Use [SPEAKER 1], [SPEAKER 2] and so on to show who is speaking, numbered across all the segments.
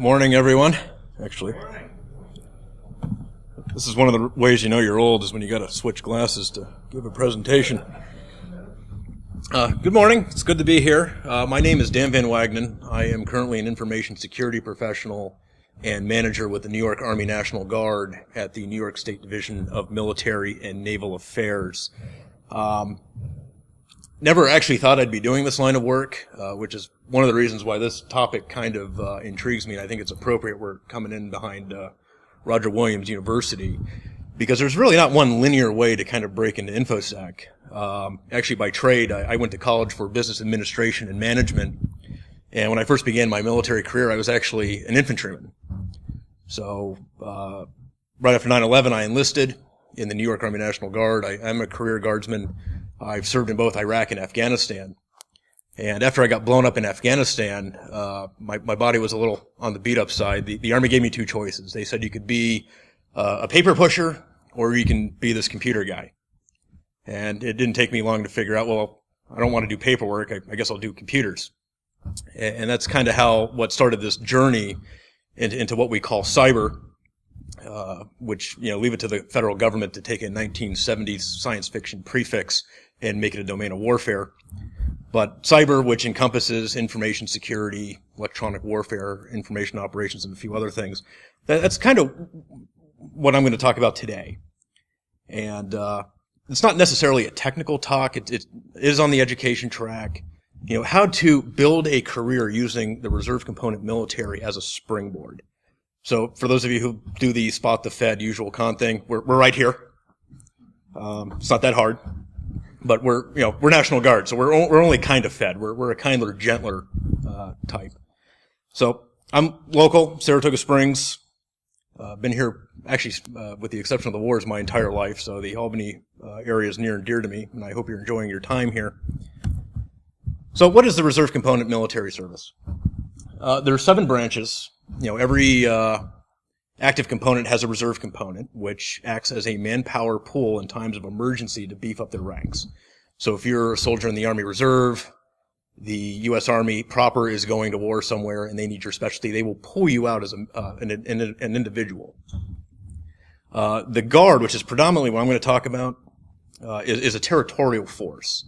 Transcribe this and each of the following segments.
[SPEAKER 1] Morning, everyone. Actually, this is one of the ways you know you're old is when you got to switch glasses to give a presentation. Good morning. It's good to be here. My name is Dan Van Wagenen. I am currently an information security professional and manager with the New York Army National Guard at the New York State Division of Military and Naval Affairs. Never actually thought I'd be doing this line of work, which is one of the reasons why this topic kind of intrigues me, and I think it's appropriate. We're coming in behind Roger Williams University, because there's really not one linear way to kind of break into InfoSec. Actually, by trade, I went to college for business administration and management, and when I first began my military career, I was actually an infantryman. So right after 9/11, I enlisted in the New York Army National Guard. I'm a career guardsman. I've served in both Iraq and Afghanistan. And after I got blown up in Afghanistan, my body was a little on the beat-up side. The Army gave me two choices. They said you could be a paper pusher or you can be this computer guy. And it didn't take me long to figure out, well, I don't want to do paperwork. I guess I'll do computers. And that's kind of what started this journey into what we call cyber, which, leave it to the federal government to take a 1970s science fiction prefix and make it a domain of warfare. But cyber, which encompasses information security, electronic warfare, information operations, and a few other things, that's kind of what I'm going to talk about today. And it's not necessarily a technical talk. It is on the education track. How to build a career using the reserve component military as a springboard. So for those of you who do the spot the Fed usual con thing, we're right here. It's not that hard. But we're National Guard, so we're only kind of Fed. We're a kinder, gentler type. So I'm local, Saratoga Springs. Been here actually, with the exception of the wars, my entire life. So the Albany area is near and dear to me, and I hope you're enjoying your time here. So what is the reserve component military service? There are 7 branches. Every active component has a reserve component, which acts as a manpower pool in times of emergency to beef up their ranks. So if you're a soldier in the Army Reserve, the U.S. Army proper is going to war somewhere and they need your specialty, they will pull you out as an individual. The Guard, which is predominantly what I'm going to talk about, is a territorial force.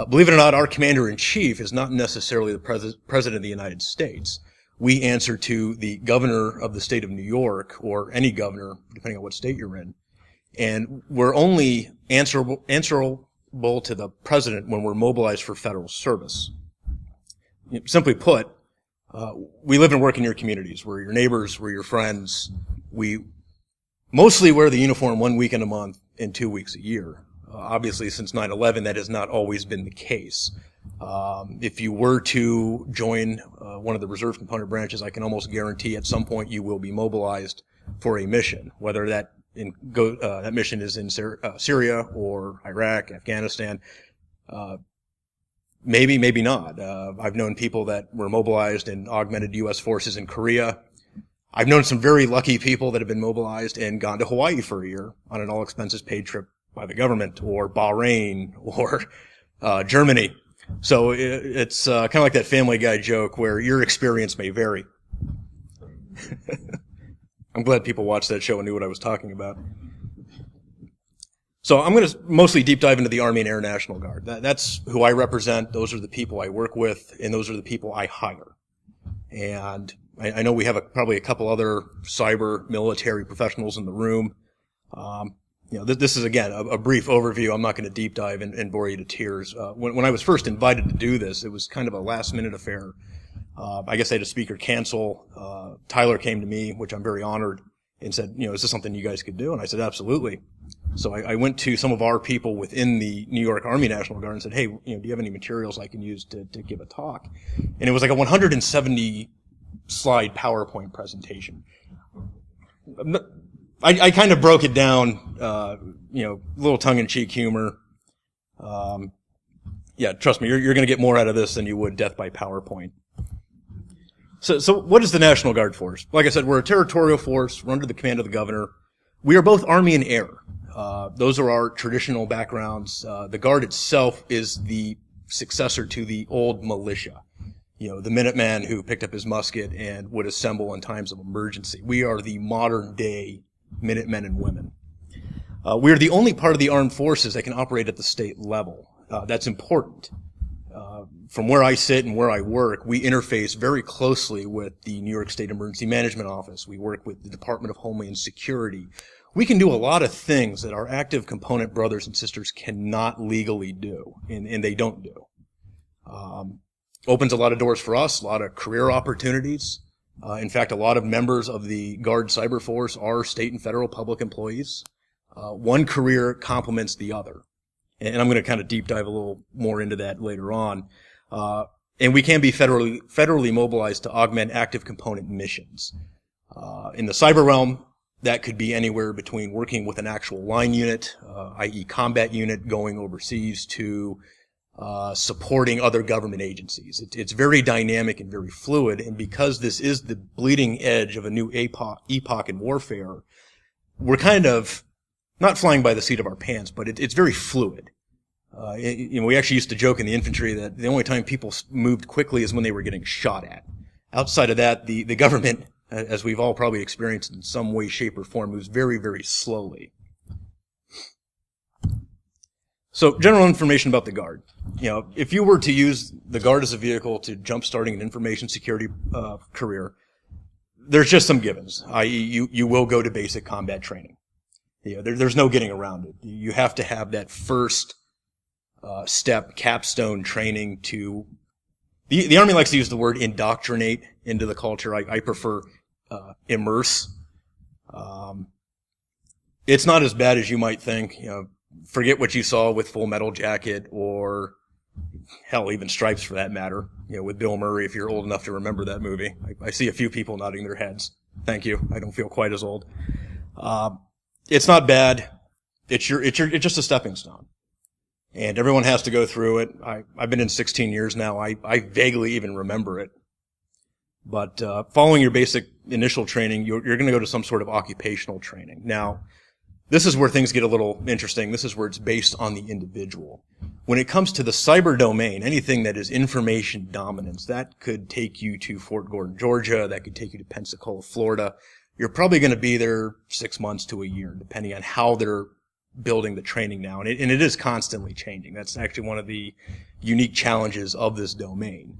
[SPEAKER 1] Believe it or not, our commander-in-chief is not necessarily the president of the United States. We answer to the governor of the state of New York, or any governor, depending on what state you're in. And we're only answerable to the president when we're mobilized for federal service. Simply put, we live and work in your communities. We're your neighbors, we're your friends. We mostly wear the uniform 1 weekend a month and 2 weeks a year. Obviously, since 9/11, that has not always been the case. If you were to join one of the reserve component branches, I can almost guarantee at some point you will be mobilized for a mission, whether that mission is in Syria or Iraq, Afghanistan. Maybe not. I've known people that were mobilized and augmented U.S. forces in Korea. I've known some very lucky people that have been mobilized and gone to Hawaii for a year on an all-expenses-paid trip by the government, or Bahrain, or Germany. So it's kind of like that Family Guy joke where your experience may vary. I'm glad people watched that show and knew what I was talking about. So I'm going to mostly deep dive into the Army and Air National Guard. That's who I represent. Those are the people I work with, and those are the people I hire. And I know we have probably a couple other cyber military professionals in the room. This is, again, a brief overview. I'm not going to deep dive and bore you to tears. When I was first invited to do this, it was kind of a last-minute affair. I guess I had a speaker cancel. Tyler came to me, which I'm very honored, and said, is this something you guys could do? And I said, absolutely. So I went to some of our people within the New York Army National Guard and said, hey, do you have any materials I can use to give a talk? And it was like a 170-slide PowerPoint presentation. I kind of broke it down, a little tongue-in-cheek humor. Trust me, you're going to get more out of this than you would death by PowerPoint. So what is the National Guard force? Like I said, we're a territorial force. We're under the command of the governor. We are both Army and Air. Those are our traditional backgrounds. The Guard itself is the successor to the old militia. the Minuteman who picked up his musket and would assemble in times of emergency. We are the modern day Minutemen and women. We are the only part of the armed forces that can operate at the state level. That's important. From where I sit and where I work, we interface very closely with the New York State Emergency Management Office. We work with the Department of Homeland Security. We can do a lot of things that our active component brothers and sisters cannot legally do, and they don't do. Opens a lot of doors for us, a lot of career opportunities. In fact, a lot of members of the Guard Cyber Force are state and federal public employees. One career complements the other. And I'm going to kind of deep dive a little more into that later on. And we can be federally mobilized to augment active component missions. In the cyber realm, that could be anywhere between working with an actual line unit, i.e. combat unit, going overseas, to supporting other government agencies. It's very dynamic and very fluid, and because this is the bleeding edge of a new epoch in warfare, we're kind of not flying by the seat of our pants, but it's very fluid. We actually used to joke in the infantry that the only time people moved quickly is when they were getting shot at. Outside of that, the government, as we've all probably experienced in some way, shape, or form, moves very, very slowly. So, general information about the Guard. If you were to use the Guard as a vehicle to jumpstarting an information security career, there's just some givens, i.e. you will go to basic combat training. There's no getting around it. You have to have that first step, capstone training to... The Army likes to use the word indoctrinate into the culture. I prefer immerse. It's not as bad as you might think. Forget what you saw with Full Metal Jacket, or hell, even Stripes for that matter. With Bill Murray, if you're old enough to remember that movie. I see a few people nodding their heads. Thank you. I don't feel quite as old. It's not bad. It's just a stepping stone. And everyone has to go through it. I've been in 16 years now. I vaguely even remember it. But following your basic initial training, you're going to go to some sort of occupational training. Now, this is where things get a little interesting. This is where it's based on the individual. When it comes to the cyber domain, anything that is information dominance, that could take you to Fort Gordon, Georgia. That could take you to Pensacola, Florida. You're probably going to be there 6 months to a year, depending on how they're building the training now. And it is constantly changing. That's actually one of the unique challenges of this domain.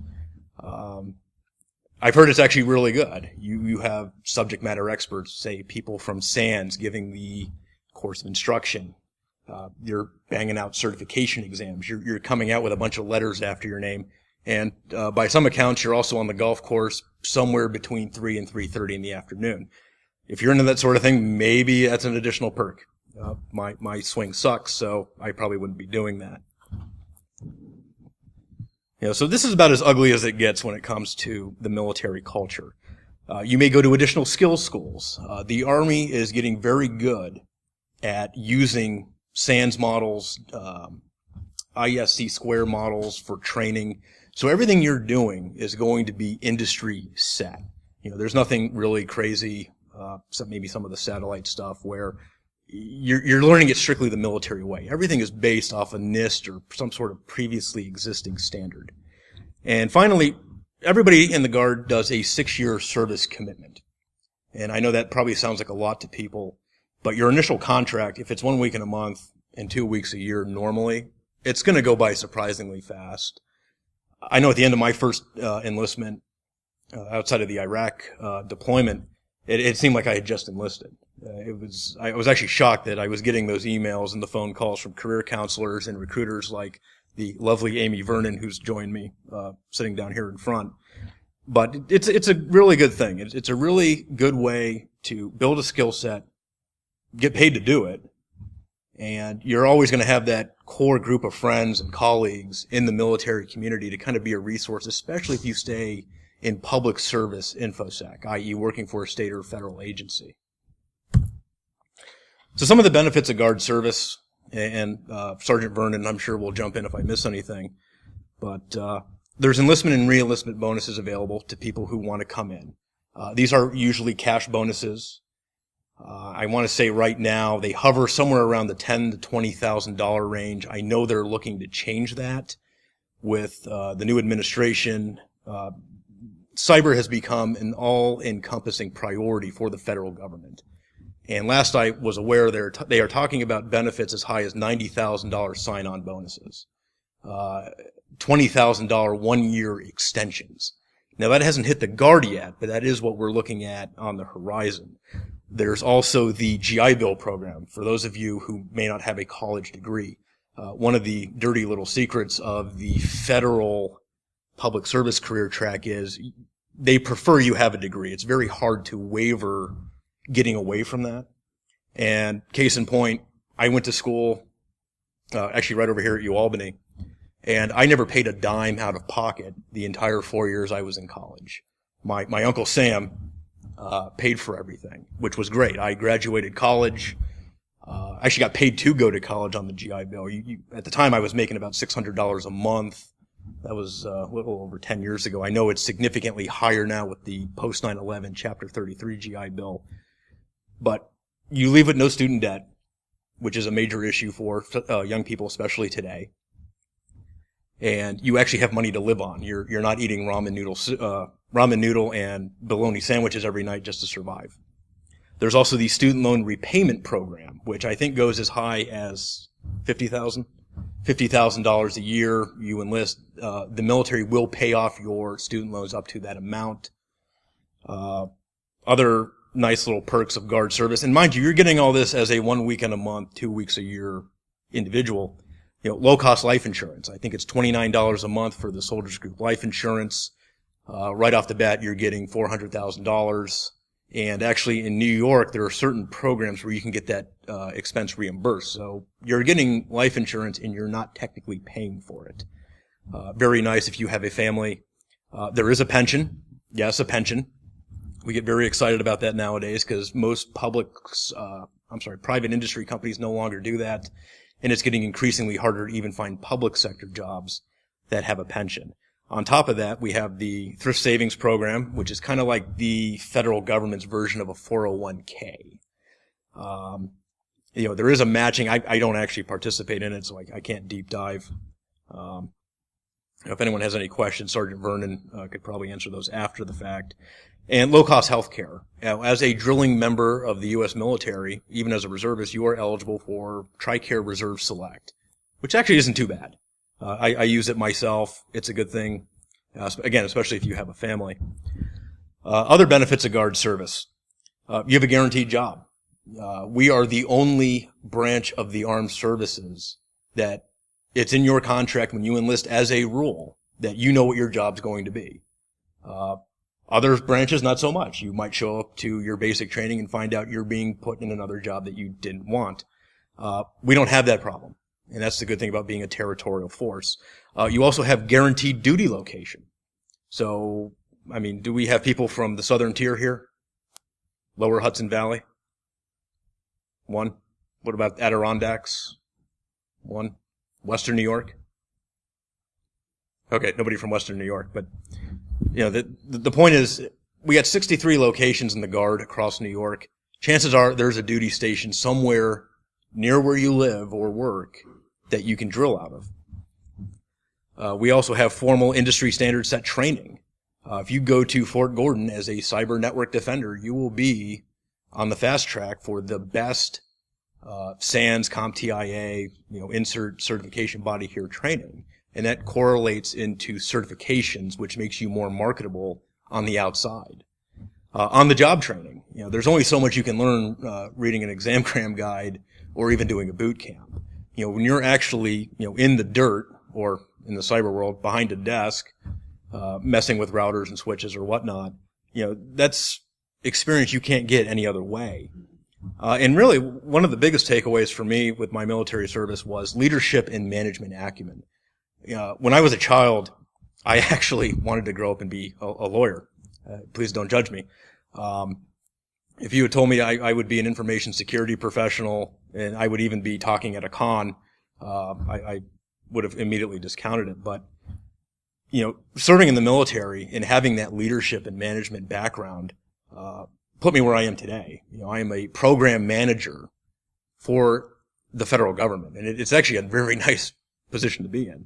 [SPEAKER 1] I've heard it's actually really good. You have subject matter experts, say people from SANS, giving the course of instruction. You're banging out certification exams. You're coming out with a bunch of letters after your name. And by some accounts, you're also on the golf course somewhere between 3 and 3:30 in the afternoon. If you're into that sort of thing, maybe that's an additional perk. My swing sucks, so I probably wouldn't be doing that. So this is about as ugly as it gets when it comes to the military culture. You may go to additional skills schools. The Army is getting very good at using SANS models, ISC square models for training. So everything you're doing is going to be industry set. There's nothing really crazy, except maybe some of the satellite stuff where you're learning it strictly the military way. Everything is based off a NIST or some sort of previously existing standard. And finally, everybody in the Guard does a 6-year service commitment. And I know that probably sounds like a lot to people, but your initial contract, if it's 1 week in a month and 2 weeks a year normally, it's going to go by surprisingly fast. I know at the end of my first enlistment, outside of the Iraq deployment, it seemed like I had just enlisted. I was actually shocked that I was getting those emails and the phone calls from career counselors and recruiters like the lovely Amy Vernon, who's joined me, sitting down here in front. But it's a really good thing. It's a really good way to build a skill set, get paid to do it, and you're always going to have that core group of friends and colleagues in the military community to kind of be a resource, especially if you stay in public service InfoSec, i.e. working for a state or federal agency. So some of the benefits of Guard service, and Sergeant Vernon, I'm sure will jump in if I miss anything, but there's enlistment and re-enlistment bonuses available to people who want to come in. These are usually cash bonuses. I want to say right now they hover somewhere around the $10,000 to $20,000 range. I know they're looking to change that with the new administration Cyber has become an all-encompassing priority for the federal government. And last I was aware, they are talking about benefits as high as $90,000 sign-on bonuses, $20,000 one-year extensions. Now that hasn't hit the guard yet, but that is what we're looking at on the horizon. There's also the GI Bill program for those of you who may not have a college degree. One of the dirty little secrets of the federal public service career track is they prefer you have a degree. It's very hard to waver getting away from that. And case in point, I went to school, actually right over here at UAlbany, and I never paid a dime out of pocket the entire 4 years I was in college. My Uncle Sam paid for everything, which was great. I graduated college, actually got paid to go to college on the GI Bill. At the time, I was making about $600 a month. That was a little over 10 years ago. I know it's significantly higher now with the post 9/11 Chapter 33 GI Bill. But you leave with no student debt, which is a major issue for young people, especially today. And you actually have money to live on. You're not eating ramen noodle and bologna sandwiches every night just to survive. There's also the student loan repayment program, which I think goes as high as $50,000 a year. You enlist. The military will pay off your student loans up to that amount. Other nice little perks of guard service. And mind you, you're getting all this as a 1 weekend a month, 2 weeks a year individual. Low-cost life insurance. I think it's $29 a month for the Soldiers Group life insurance. Right off the bat, you're getting $400,000. And actually, in New York, there are certain programs where you can get that expense reimbursed. So you're getting life insurance, and you're not technically paying for it. Very nice if you have a family. There is a pension. Yes, a pension. We get very excited about that nowadays because most private industry companies no longer do that. And it's getting increasingly harder to even find public sector jobs that have a pension. On top of that, we have the thrift savings program, which is kind of like the federal government's version of a 401k. There is a matching. I don't actually participate in it, so I can't deep dive. If anyone has any questions, Sergeant Vernon could probably answer those after the fact. And low-cost health care. As a drilling member of the U.S. military, even as a reservist, you are eligible for TRICARE Reserve Select, which actually isn't too bad. I use it myself. It's a good thing, again, especially if you have a family. Other benefits of guard service. You have a guaranteed job. We are the only branch of the armed services that it's in your contract when you enlist as a rule that you know what your job's going to be. Other branches, not so much. You might show up to your basic training and find out you're being put in another job that you didn't want. We don't have that problem. And that's the good thing about being a territorial force. You also have guaranteed duty location. So, do we have people from the southern tier here? Lower Hudson Valley? One. What about Adirondacks? One. Western New York? Okay, nobody from Western New York, but the point is, we got 63 locations in the Guard across New York. Chances are there's a duty station somewhere near where you live or work that you can drill out of. We also have formal industry standard set training. If you go to Fort Gordon as a cyber network defender, you will be on the fast track for the best SANS, CompTIA, insert certification body here training. And that correlates into certifications, which makes you more marketable on the outside. On the job training, there's only so much you can learn reading an exam cram guide or even doing a boot camp. When you're actually, in the dirt or in the cyber world behind a desk, messing with routers and switches or whatnot, that's experience you can't get any other way. And really, one of the biggest takeaways for me with my military service was leadership and management acumen. When I was a child, I actually wanted to grow up and be a lawyer. Please don't judge me. If you had told me I would be an information security professional and I would even be talking at a con, I would have immediately discounted it. But, serving in the military and having that leadership and management background put me where I am today. I am a program manager for the federal government, and it's actually a very nice position to be in.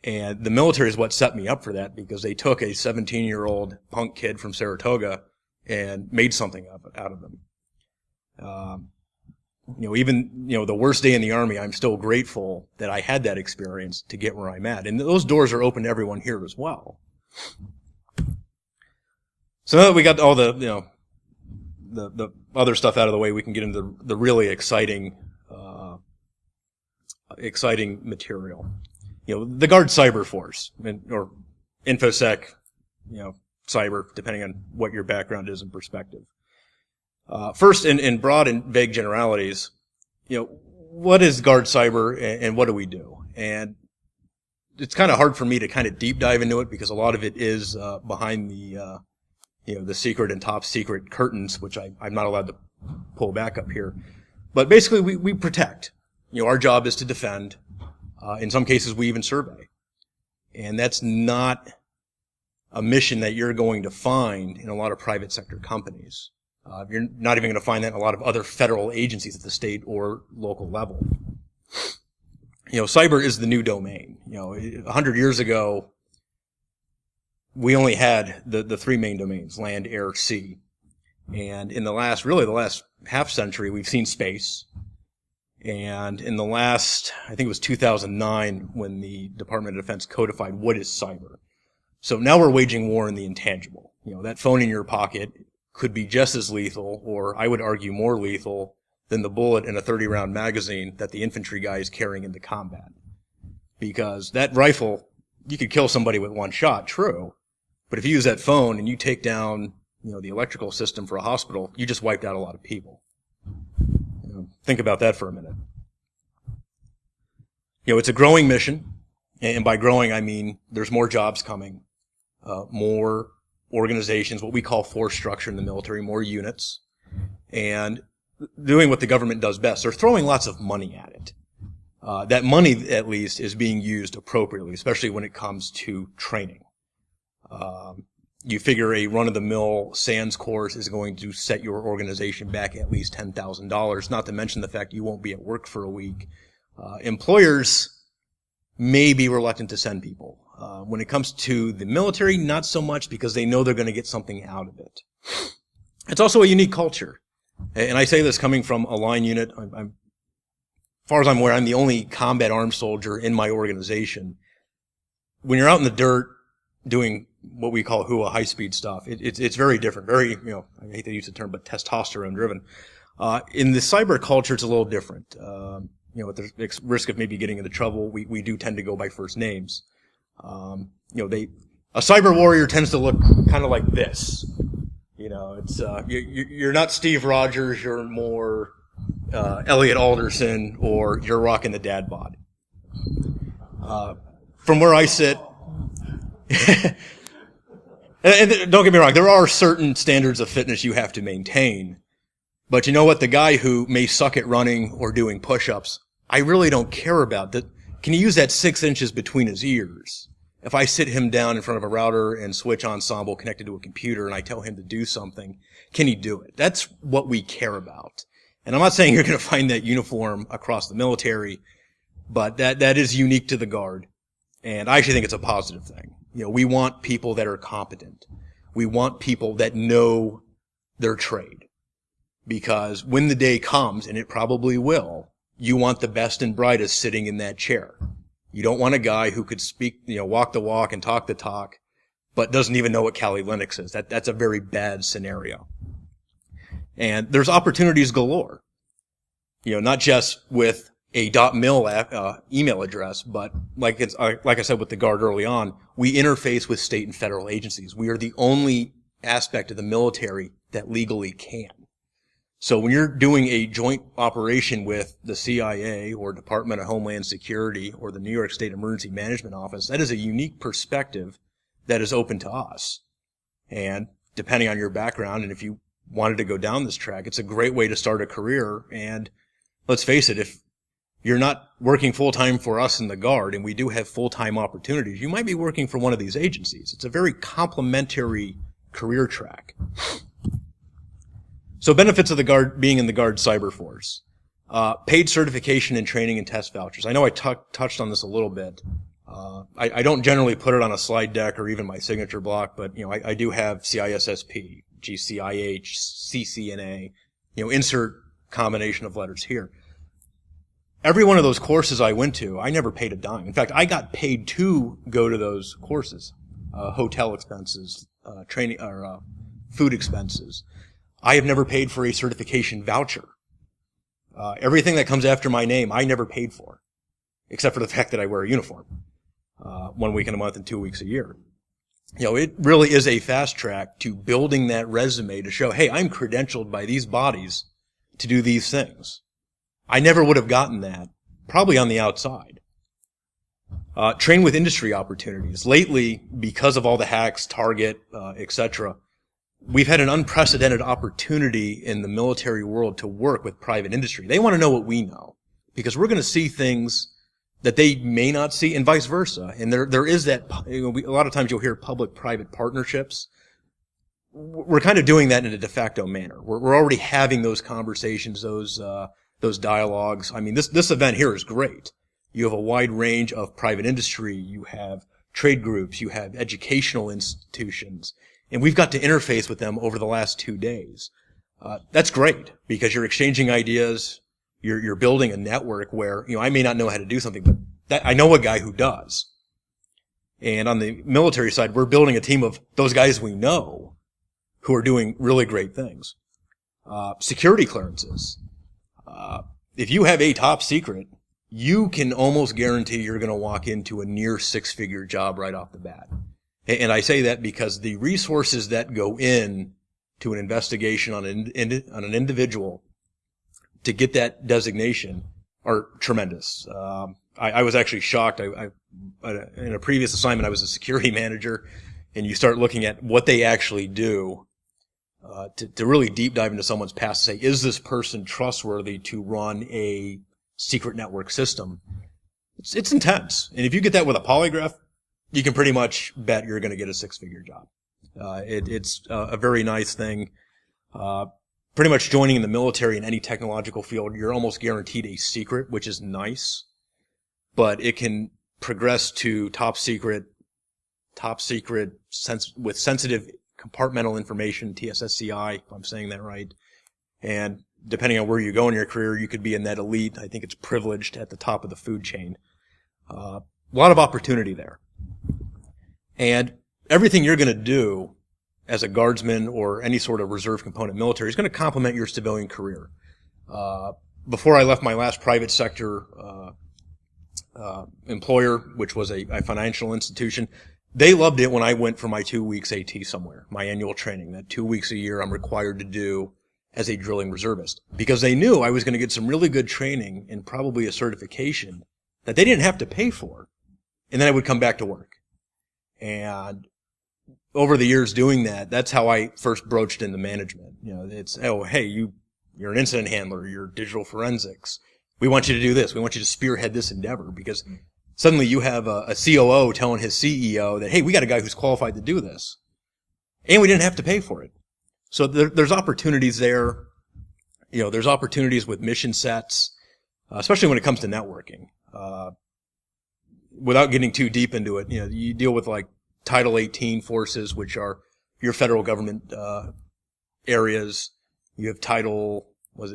[SPEAKER 1] And the military is what set me up for that, because they took a 17-year-old punk kid from Saratoga and made something out of them. Even the worst day in the Army, I'm still grateful that I had that experience to get where I'm at. And those doors are open to everyone here as well. So now that we got all the other stuff out of the way, we can get into the really exciting material. The Guard Cyber Force, or InfoSec, cyber, depending on what your background is and perspective. First, in broad and vague generalities, what is Guard Cyber and what do we do? And it's kind of hard for me to kind of deep dive into it, because a lot of it is behind the secret and top secret curtains, which I'm not allowed to pull back up here. But basically, we protect. Our job is to defend. In some cases, we even survey. And that's not a mission that you're going to find in a lot of private sector companies. You're not even going to find that in a lot of other federal agencies at the state or local level. Cyber is the new domain. 100 years ago, we only had the three main domains: land, air, sea. And in the last half century, we've seen space. And in the last, I think it was 2009, when the Department of Defense codified what is cyber. So now we're waging war in the intangible. That phone in your pocket could be just as lethal, or I would argue more lethal, than the bullet in a 30-round magazine that the infantry guy is carrying into combat. Because that rifle, you could kill somebody with one shot, true. But if you use that phone and you take down, the electrical system for a hospital, you just wiped out a lot of people. Think about that for a minute. It's a growing mission, and by growing I mean there's more jobs coming, more organizations, what we call force structure in the military, more units, and doing what the government does best. They're throwing lots of money at it. That money, at least, is being used appropriately, especially when it comes to training. You figure a run-of-the-mill SANS course is going to set your organization back at least $10,000, not to mention the fact you won't be at work for a week. Employers may be reluctant to send people. When it comes to the military, not so much, because they know they're going to get something out of it. It's also a unique culture. And I say this coming from a line unit. As far as I'm aware, I'm the only combat armed soldier in my organization. When you're out in the dirt doing what we call HUA, high-speed stuff, it's very different. Very, I hate to use the term, but testosterone-driven. In the cyber culture, it's a little different. At the risk of maybe getting into trouble, we do tend to go by first names. A cyber warrior tends to look kind of like this. It's you're not Steve Rogers, you're more Elliot Alderson, or you're rocking the dad bod. From where I sit, and don't get me wrong, there are certain standards of fitness you have to maintain. But you know what? The guy who may suck at running or doing push-ups, I really don't care about that. Can he use that 6 inches between his ears? If I sit him down in front of a router and switch ensemble connected to a computer and I tell him to do something, can he do it? That's what we care about. And I'm not saying you're going to find that uniform across the military, but that is unique to the Guard. And I actually think it's a positive thing. We want people that are competent. We want people that know their trade. Because when the day comes, and it probably will, you want the best and brightest sitting in that chair. You don't want a guy who could speak, walk the walk and talk the talk, but doesn't even know what Kali Linux is. That's a very bad scenario. And there's opportunities galore. Not just with a .mil email address, but like I said with the Guard early on, we interface with state and federal agencies. We are the only aspect of the military that legally can. So when you're doing a joint operation with the CIA or Department of Homeland Security or the New York State Emergency Management Office, that is a unique perspective that is open to us. And depending on your background, and if you wanted to go down this track, it's a great way to start a career. And let's face it, if you're not working full-time for us in the Guard, and we do have full-time opportunities, you might be working for one of these agencies. It's a very complementary career track. So benefits of the Guard, being in the Guard Cyber Force. Paid certification and training and test vouchers. I know I touched on this a little bit. I don't generally put it on a slide deck or even my signature block, but, I do have CISSP, GCIH, CCNA, insert combination of letters here. Every one of those courses I went to, I never paid a dime. In fact, I got paid to go to those courses. Hotel expenses, training, or food expenses. I have never paid for a certification voucher. Everything that comes after my name, I never paid for, except for the fact that I wear a uniform, 1 week in a month and 2 weeks a year. It really is a fast track to building that resume to show, hey, I'm credentialed by these bodies to do these things. I never would have gotten that, probably on the outside. Train with industry opportunities. Lately, because of all the hacks, Target, etc., we've had an unprecedented opportunity in the military world to work with private industry. They want to know what we know, because we're going to see things that they may not see, and vice versa. And there is that, a lot of times you'll hear public-private partnerships. We're kind of doing that in a de facto manner. We're already having those conversations, those dialogues. I mean, this event here is great. You have a wide range of private industry. You have trade groups. You have educational institutions. And we've got to interface with them over the last 2 days. That's great, because you're exchanging ideas. You're building a network where, I may not know how to do something, but I know a guy who does. And on the military side, we're building a team of those guys we know who are doing really great things. Security clearances. If you have a top secret, you can almost guarantee you're going to walk into a near six-figure job right off the bat. And I say that because the resources that go in to an investigation on an individual to get that designation are tremendous. I was actually shocked. In a previous assignment, I was a security manager, and you start looking at what they actually do to really deep dive into someone's past to say, is this person trustworthy to run a secret network system? It's intense. And if you get that with a polygraph, you can pretty much bet you're going to get a six-figure job. It's a very nice thing. Pretty much joining in the military in any technological field, you're almost guaranteed a secret, which is nice, but it can progress to top secret with sensitive compartmental information, TSSCI, if I'm saying that right. And depending on where you go in your career, you could be in that elite. I think it's privileged at the top of the food chain. A lot of opportunity there. And everything you're going to do as a guardsman or any sort of reserve component military is going to complement your civilian career. Before I left my last private sector employer, which was a financial institution, they loved it when I went for my 2 weeks AT somewhere, my annual training, that 2 weeks a year I'm required to do as a drilling reservist, because they knew I was going to get some really good training and probably a certification that they didn't have to pay for, and then I would come back to work. And over the years doing that, that's how I first broached into management. It's, oh, hey, you're an incident handler, you're digital forensics. We want you to do this. We want you to spearhead this endeavor, because suddenly you have a COO telling his CEO that, hey, we got a guy who's qualified to do this. And we didn't have to pay for it. So there's opportunities there. There's opportunities with mission sets, especially when it comes to networking. Without getting too deep into it, you deal with like Title 18 forces, which are your federal government areas. You have Title,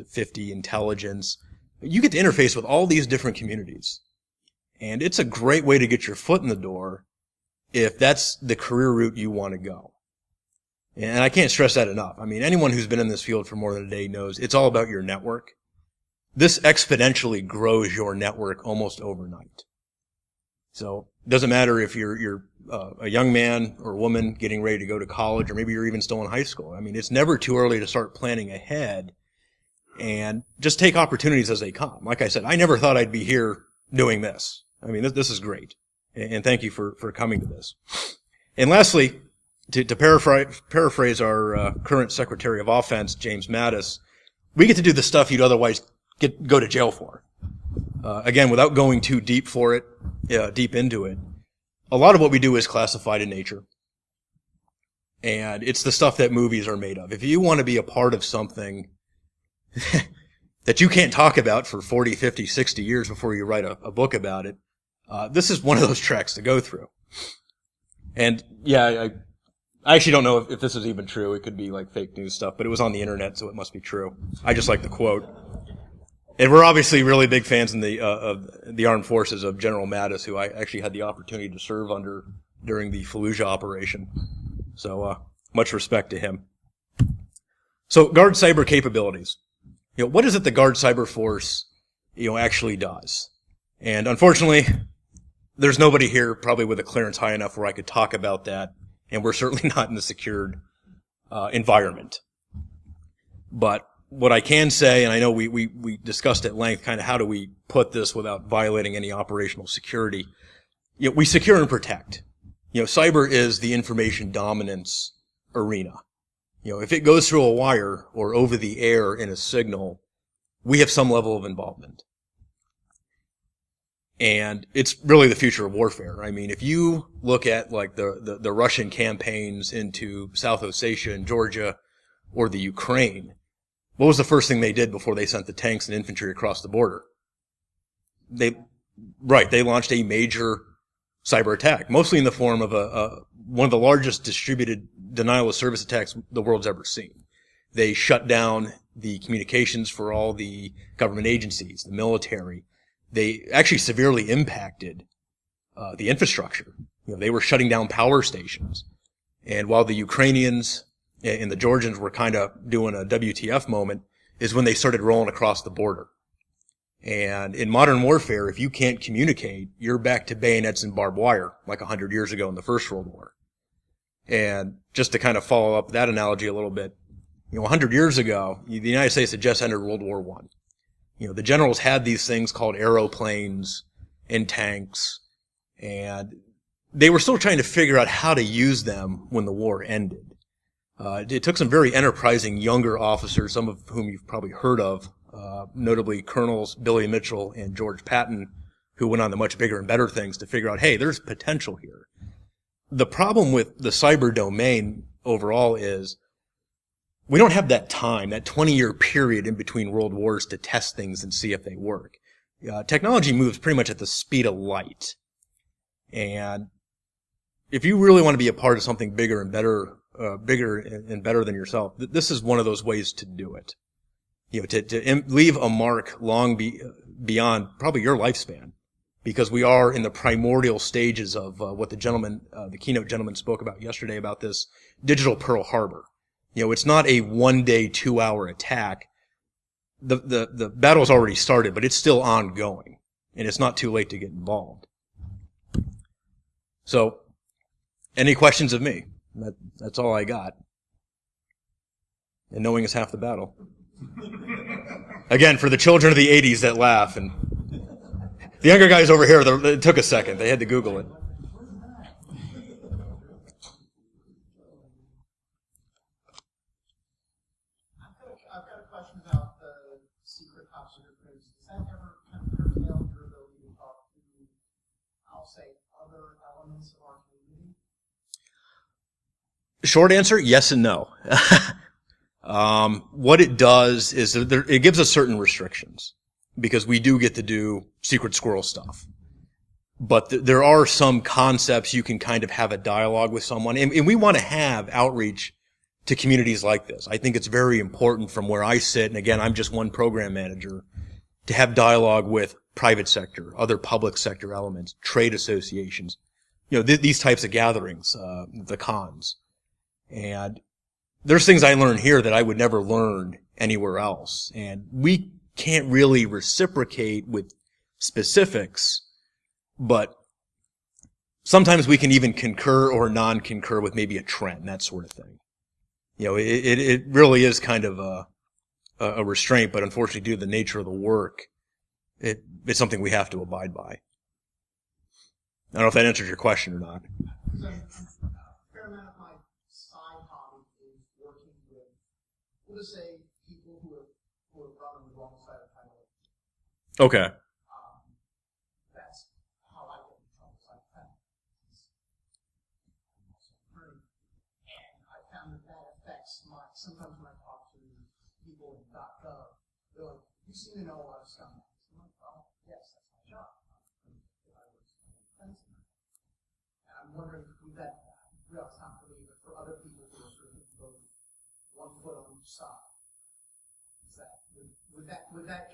[SPEAKER 1] 50 intelligence. You get to interface with all these different communities. And it's a great way to get your foot in the door if that's the career route you want to go. And I can't stress that enough. I mean, anyone who's been in this field for more than a day knows it's all about your network. This exponentially grows your network almost overnight. So it doesn't matter if you're a young man or woman getting ready to go to college, or maybe you're even still in high school. I mean, it's never too early to start planning ahead and just take opportunities as they come. Like I said, I never thought I'd be here doing this. I mean, this is great. And thank you for coming to this. And lastly, to paraphrase our current Secretary of Offense, James Mattis, we get to do the stuff you'd otherwise go to jail for. Again, without going too deep into it, a lot of what we do is classified in nature. And it's the stuff that movies are made of. If you want to be a part of something that you can't talk about for 40, 50, 60 years before you write a book about it, This is one of those tracks to go through. And yeah, I actually don't know if this is even true. It could be like fake news stuff, but it was on the internet, so it must be true. I just like the quote. And we're obviously really big fans in of the armed forces of General Mattis, who I actually had the opportunity to serve under during the Fallujah operation. So much respect to him. So Guard cyber capabilities. What is it the Guard cyber force actually does? And unfortunately, there's nobody here probably with a clearance high enough where I could talk about that, and we're certainly not in a secured environment. But what I can say, and I know we discussed at length kind of how do we put this without violating any operational security, we secure and protect. Cyber is the information dominance arena. If it goes through a wire or over the air in a signal, we have some level of involvement. And it's really the future of warfare. I mean, if you look at like the Russian campaigns into South Ossetia and Georgia or the Ukraine, what was the first thing they did before they sent the tanks and infantry across the border? They launched a major cyber attack, mostly in the form of one of the largest distributed denial of service attacks the world's ever seen. They shut down the communications for all the government agencies, the military. They actually severely impacted the infrastructure. They were shutting down power stations. And while the Ukrainians and the Georgians were kind of doing a WTF moment, is when they started rolling across the border. And in modern warfare, if you can't communicate, you're back to bayonets and barbed wire, like 100 years ago in the First World War. And just to kind of follow up that analogy a little bit, 100 years ago, the United States had just entered World War I. The generals had these things called aeroplanes and tanks, and they were still trying to figure out how to use them when the war ended. It took some very enterprising younger officers, some of whom you've probably heard of, notably Colonels Billy Mitchell and George Patton, who went on to much bigger and better things to figure out, hey, there's potential here. The problem with the cyber domain overall is we don't have that time, that 20-year period in between world wars to test things and see if they work. Technology moves pretty much at the speed of light. And if you really want to be a part of something bigger and better than yourself, this is one of those ways to do it. To leave a mark long beyond probably your lifespan, because we are in the primordial stages of what the keynote gentleman spoke about yesterday about this digital Pearl Harbor. It's not a 1-day, 2-hour attack. The battle's already started, but it's still ongoing, and it's not too late to get involved. So, any questions of me? That's all I got. And knowing is half the battle. Again, for the children of the 80s that laugh, and the younger guys over here, it took a second. They had to Google it.
[SPEAKER 2] I've got a question about the secret top secret clearance. Does that ever kind of curtail your ability to talk to, I'll say, other elements of our community?
[SPEAKER 1] Short answer, yes and no. What it does is it gives us certain restrictions, because we do get to do secret squirrel stuff. But there are some concepts you can kind of have a dialogue with someone, and we want to have outreach to communities like this. I think it's very important from where I sit, and again, I'm just one program manager, to have dialogue with private sector, other public sector elements, trade associations, these types of gatherings, the cons. And there's things I learn here that I would never learn anywhere else. And we can't really reciprocate with specifics, but sometimes we can even concur or non-concur with maybe a trend, that sort of thing. It really is kind of a restraint, but unfortunately due to the nature of the work, it's something we have to abide by. I don't know if that answers your question or not.
[SPEAKER 2] A fair amount of my side hobby is working with, we'll just say, people who have run on the wrong side of time.
[SPEAKER 1] Okay.
[SPEAKER 2] That's how I get in trouble. And I found that affects sometimes when I talk to people in .gov, they're like, you seem to know a lot of stuff. I'm like, well, yes, that's my job. If I was wondering if that, well, it's not for me, but for other people who are sort of both one foot on each side. Is that, would that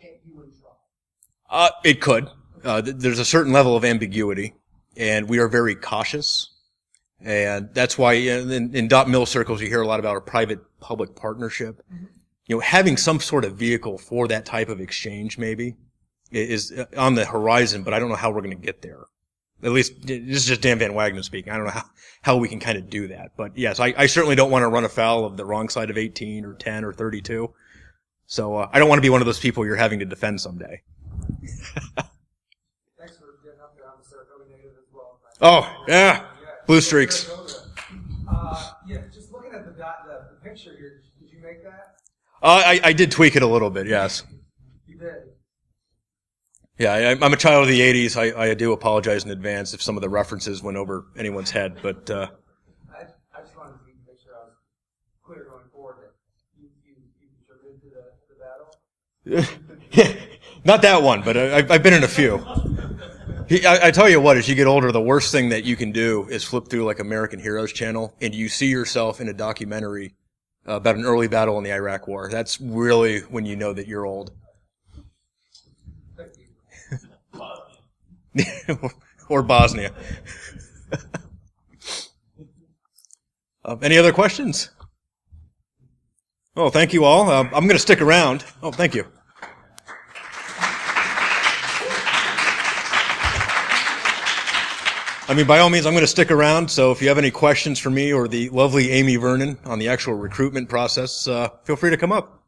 [SPEAKER 2] get you in trouble?
[SPEAKER 1] It could. There's a certain level of ambiguity, and we are very cautious. And that's why in dot mil circles you hear a lot about our private-public partnership. Mm-hmm. You know, having some sort of vehicle for that type of exchange maybe is on the horizon, but I don't know how we're going to get there. At least, this is just Dan Van Wagenen speaking. I don't know how we can kind of do that. But yes, I certainly don't want to run afoul of the wrong side of 18 or 10 or 32. So I don't want to be one of those people you're having to defend someday.
[SPEAKER 3] Thanks for getting up there on the Saratoga native as well.
[SPEAKER 1] Oh, yeah. Blue streaks.
[SPEAKER 3] Yeah, just looking at the picture here, did you make that?
[SPEAKER 1] I did tweak it a little bit, yes.
[SPEAKER 3] You did?
[SPEAKER 1] Yeah, I'm a child of the 80s. I do apologize in advance if some of the references went over anyone's head, but
[SPEAKER 3] I just wanted to make sure I was clear going forward that you contributed to the battle.
[SPEAKER 1] Not that one, but I've been in a few. I tell you what, as you get older, the worst thing that you can do is flip through like American Heroes Channel and you see yourself in a documentary about an early battle in the Iraq War. That's really when you know that you're old. Or Bosnia. Any other questions? Oh, thank you all. I'm going to stick around. Oh, thank you. I mean, by all means, I'm going to stick around. So if you have any questions for me or the lovely Amy Vernon on the actual recruitment process, feel free to come up.